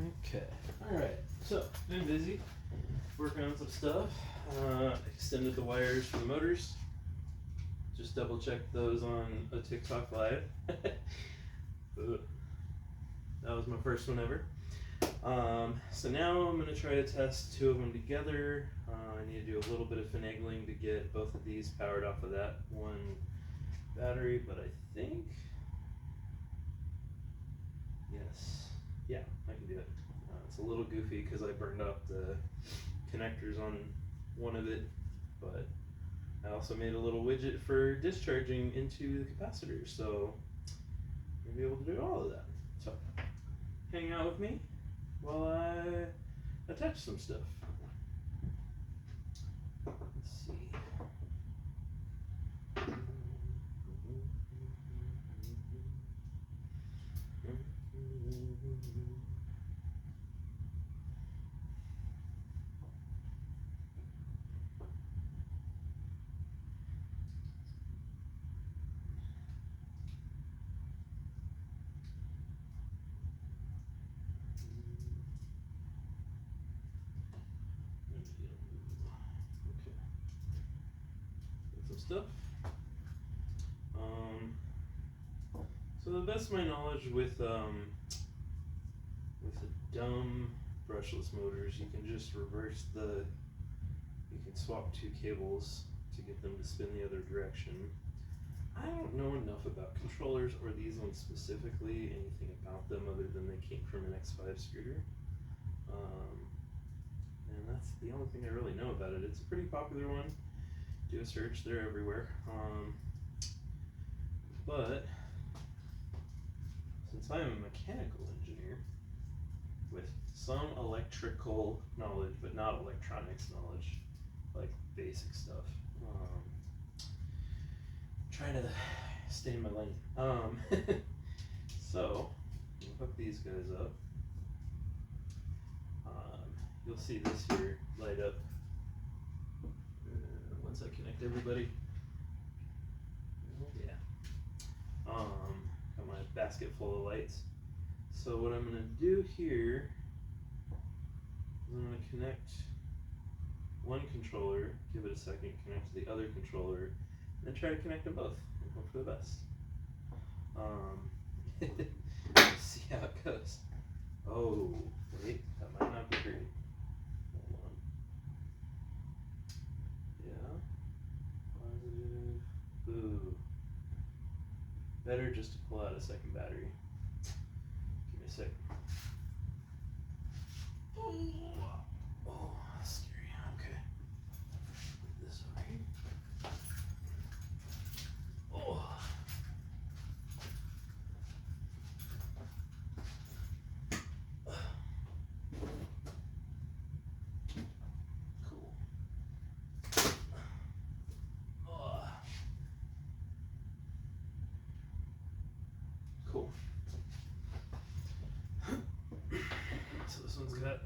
Okay. Alright. So, been busy working on some stuff. Extended the wires for the motors. Just double checked those on a TikTok live. That was my first one ever. So now I'm going to try to test two of them together. I need to do a little bit of finagling to get both of these powered off of that one battery, but I think, yes, yeah, I can do it. It's a little goofy because I burned up the connectors on one of it, but I also made a little widget for discharging into the capacitor, so you'll be able to do all of that. So hang out with me while I attach some stuff. Let's see. Stuff. So the best of my knowledge with the dumb brushless motors, you can just you can swap two cables to get them to spin the other direction. I don't know enough about controllers or these ones specifically, anything about them other than they came from an X5 scooter. And that's the only thing I really know about it. It's a pretty popular one. Do a search, they're everywhere. But since I am a mechanical engineer with some electrical knowledge, but not electronics knowledge, like basic stuff, try to stay in my lane. So we'll hook these guys up. You'll see this here light up once I connect everybody. Yeah. Got my basket full of lights. So what I'm gonna do here is I'm gonna connect one controller, give it a second, connect to the other controller, and then try to connect them both and hope for the best. Let's see how it goes. Oh, wait, that might not be great. Hold on. Yeah. Positive. Ooh. Better just to pull out a second battery. Give me a sec. Oh, scary. Okay. Put this over here. Oh. Cool. Oh. Cool. So this one's got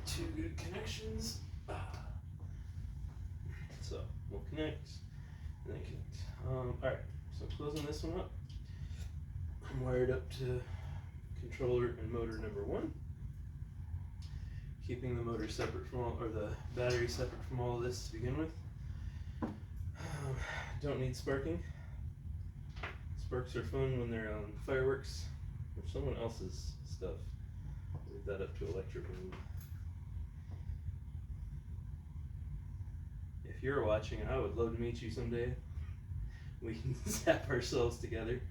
two good connections. So we'll connect and then connect. Alright, so closing this one up. I'm wired up to controller and motor number one. Keeping the motor separate from all, or the battery separate from all of this to begin with. Don't need sparking. Sparks are fun when they're on fireworks or someone else's stuff. Leave that up to electric room. If you're watching, I would love to meet you someday. We can zap ourselves together.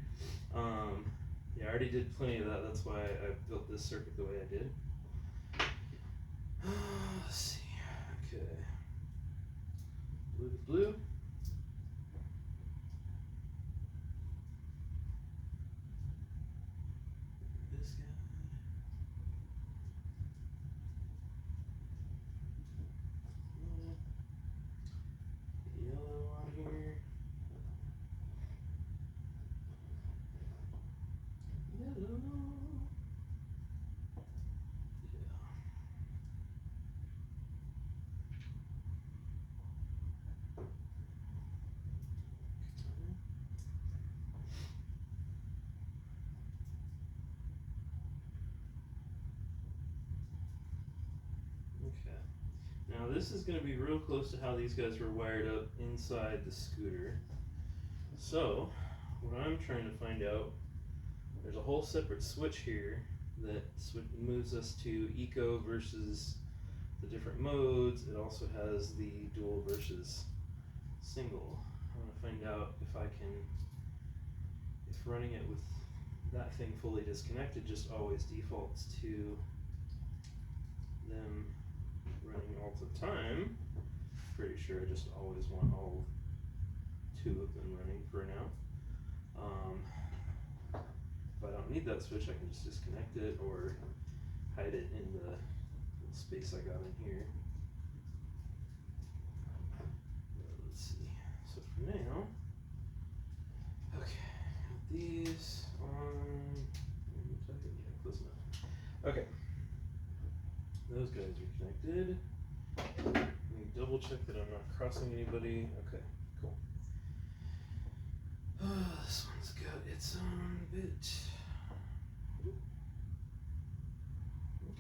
Yeah, I already did plenty of that. That's why I built this circuit the way I did. Let's see. Okay. Blue to blue. This guy. Yellow on here. Yellow. Yeah. Okay. Now this is going to be real close to how these guys were wired up inside the scooter. So, what I'm trying to find out, there's a whole separate switch here that moves us to eco versus the different modes. It also has the dual versus single. I want to find out if running it with that thing fully disconnected just always defaults to them running all the time. Pretty sure I just always want all two of them running for now. If I don't need that switch, I can just disconnect it or hide it in the space I got in here. Let's see. So for now, okay, got these on. Yeah, close enough. Okay, those guys are connected. Let me double check that I'm not crossing anybody. Okay, cool. This one's got its own bit.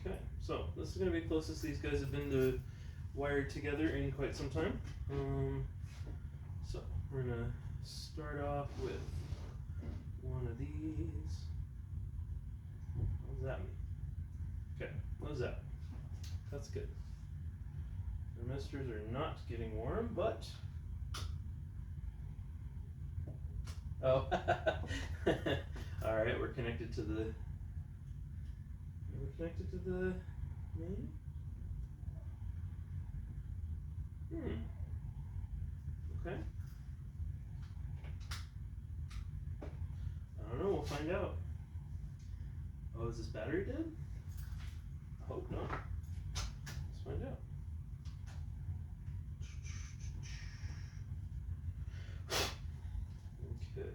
Okay, so this is going to be closest these guys have been to wired together in quite some time. So we're going to start off with one of these. What does that mean? Okay, what is that? That's good. The resistors are not getting warm, but oh, all right. We're connected to the main. Okay. I don't know. We'll find out. Oh, is this battery dead? I hope not. Let's find out. Okay.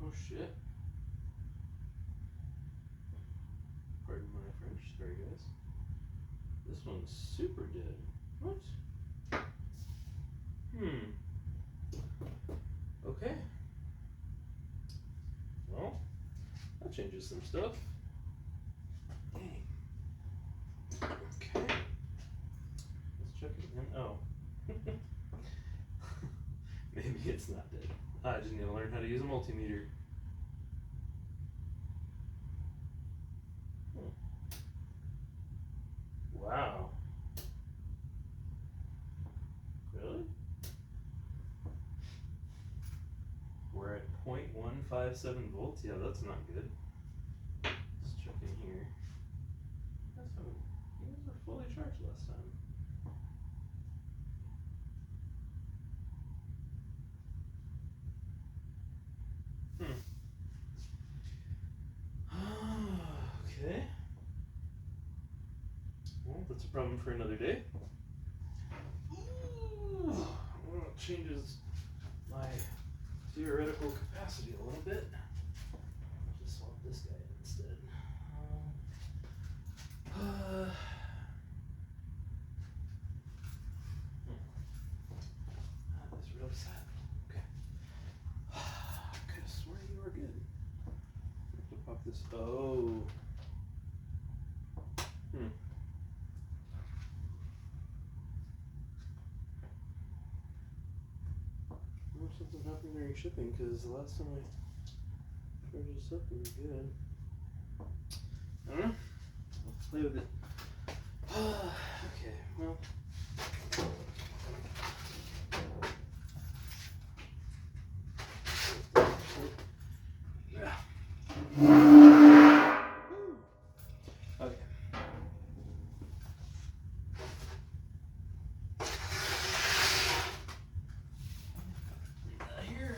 Oh shit. Pardon my French, sorry guys. This one's super dead. What? Okay. Well, that changes some stuff. Dang. Okay. Let's check it again. Oh. Maybe it's not dead. I just need to learn how to use a multimeter. Wow. Really? We're at 0.157 volts? Yeah, that's not good. Let's check in here. You guys were fully charged last time. Okay. Well, that's a problem for another day. Ooh, well, it changes my theoretical capacity a little bit. I'll just swap this guy in instead. That is really sad. Okay. I could have sworn you were good. I have to pop this. Oh. Something happened during shipping because the last time I charged this up it was good. I don't know. I'll play with it. Okay, well. Yeah. Okay. Here.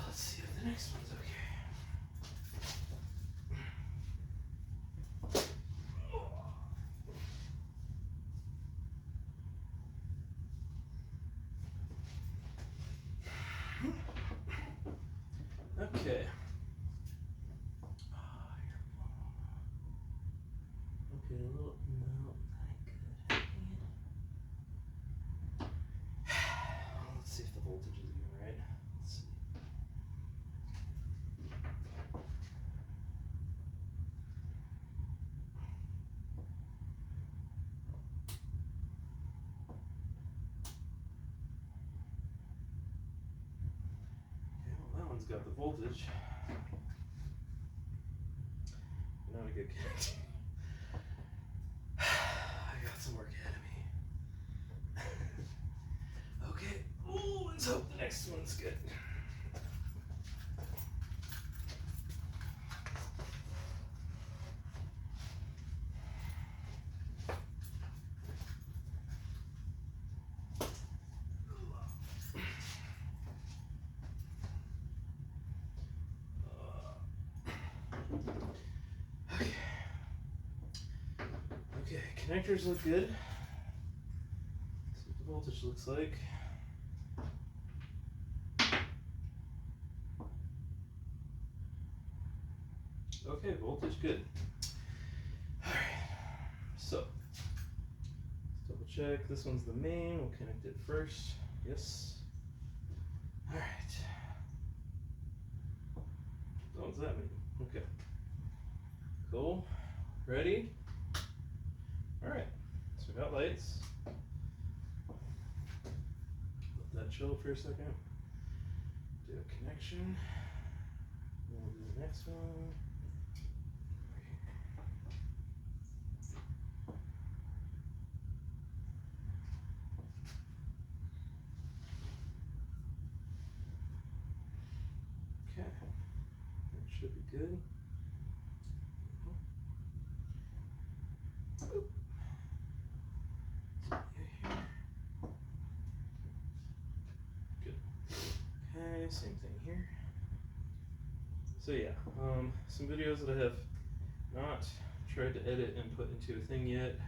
Let's see if the next one's okay. Okay. Okay, a little, no, not good. one's got the voltage. Not a good connector. I got some work ahead of me. Okay. Ooh, let's hope the next one's good. Okay, connectors look good. See what the voltage looks like. Okay, voltage good. Alright, so let's double check. This one's the main. We'll connect it first. Yes. Alright. What does that mean? Okay. Cool. Ready? Alright. So we got lights. Let that chill for a second. Do a connection. We'll do the next one. Okay. That should be good. Oop. Good. Okay, same thing here. So yeah, some videos that I have not tried to edit and put into a thing yet.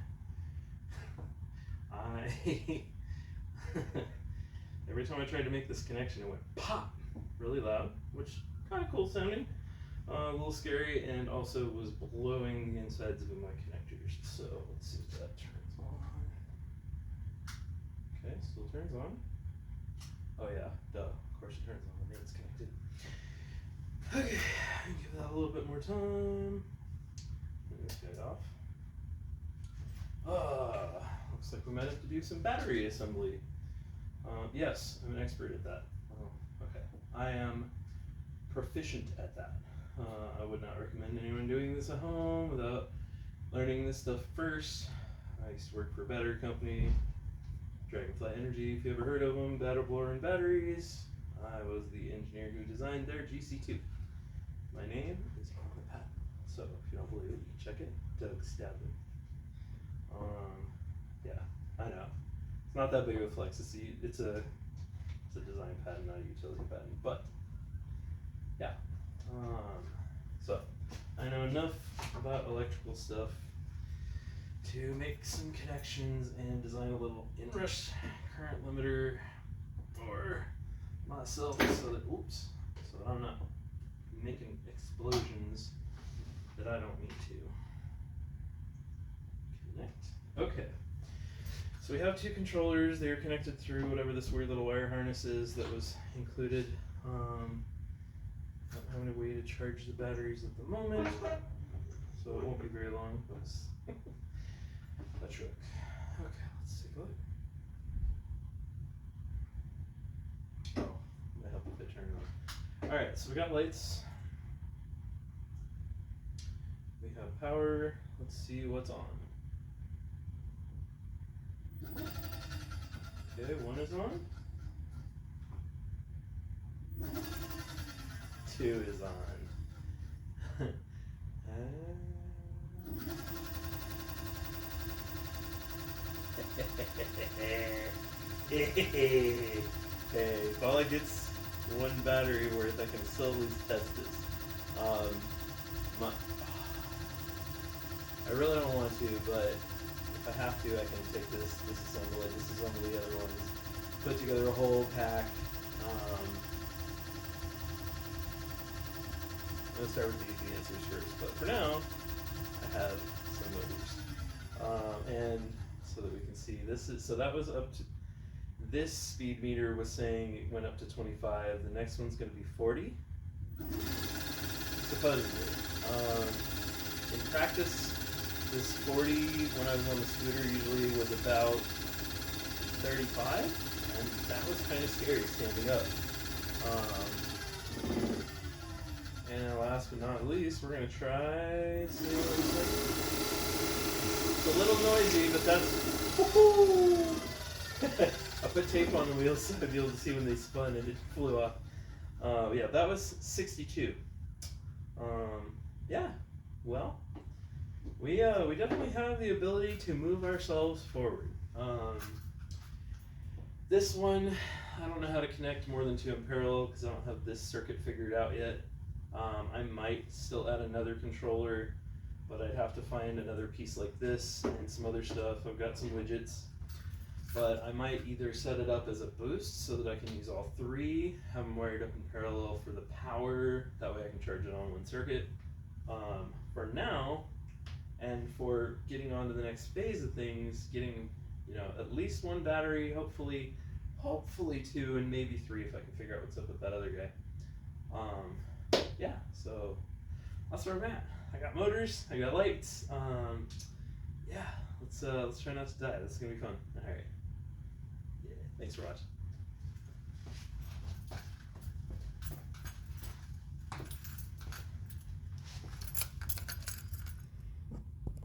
Every time I tried to make this connection, it went pop really loud, which kind of cool sounding, a little scary, and also was blowing the insides of my connectors. So let's see if that turns on. Okay, still turns on. Oh yeah, duh. Of course it turns on. The main's connected. Okay, give that a little bit more time. Turn this guy off. Looks like we might have to do some battery assembly. Yes, I'm an expert at that. Okay, I am proficient at that. I would not recommend anyone doing this at home without learning this stuff first. I used to work for a battery company, Dragonfly Energy, if you ever heard of them, battle blower and batteries. I was the engineer who designed their GC2. My name is on the patent, so if you don't believe it, you can check it. Doug Stavley. Yeah, I know. It's not that big of a flex. It's a design patent, not a utility patent. But yeah, so I know enough about electrical stuff to make some connections and design a little inrush current limiter for myself, so that I'm not making explosions that I don't need to. Connect. Okay. So we have two controllers. They are connected through whatever this weird little wire harness is that was included. Not having a way to charge the batteries at the moment, so it won't be very long. That's a trick. Okay, let's take a look. Oh, might help if I turn it on. All right, so we got lights. We have power. Let's see what's on. Okay, one is on. 2 is on. Hey, if all I get's one battery worth, I can still at least test this. I really don't want to, but if I have to, I can take this, disassemble it, disassemble the other ones, put together a whole pack. I'm gonna start with the easy answers first, but for now, I have some motors. And so that we can see, so that was up to, this speed meter was saying it went up to 25, the next one's gonna be 40, supposedly. In practice, this 40, when I was on the scooter, usually was about 35, and that was kind of scary standing up. And last but not least, we're gonna try. See what it's like. It's a little noisy, but that's. I put tape on the wheels so I'd be able to see when they spun and it flew off. Yeah, that was 62. Yeah, well, we definitely have the ability to move ourselves forward. This one, I don't know how to connect more than two in parallel because I don't have this circuit figured out yet. I might still add another controller, but I'd have to find another piece like this and some other stuff. I've got some widgets, but I might either set it up as a boost so that I can use all three, have them wired up in parallel for the power, that way I can charge it on one circuit. For now, and for getting on to the next phase of things, getting at least one battery, hopefully two, and maybe three if I can figure out what's up with that other guy. Yeah, so that's where I'm at. I got motors, I got lights. Yeah, let's try not to die. This is gonna be fun. All right. Yeah, thanks for watching.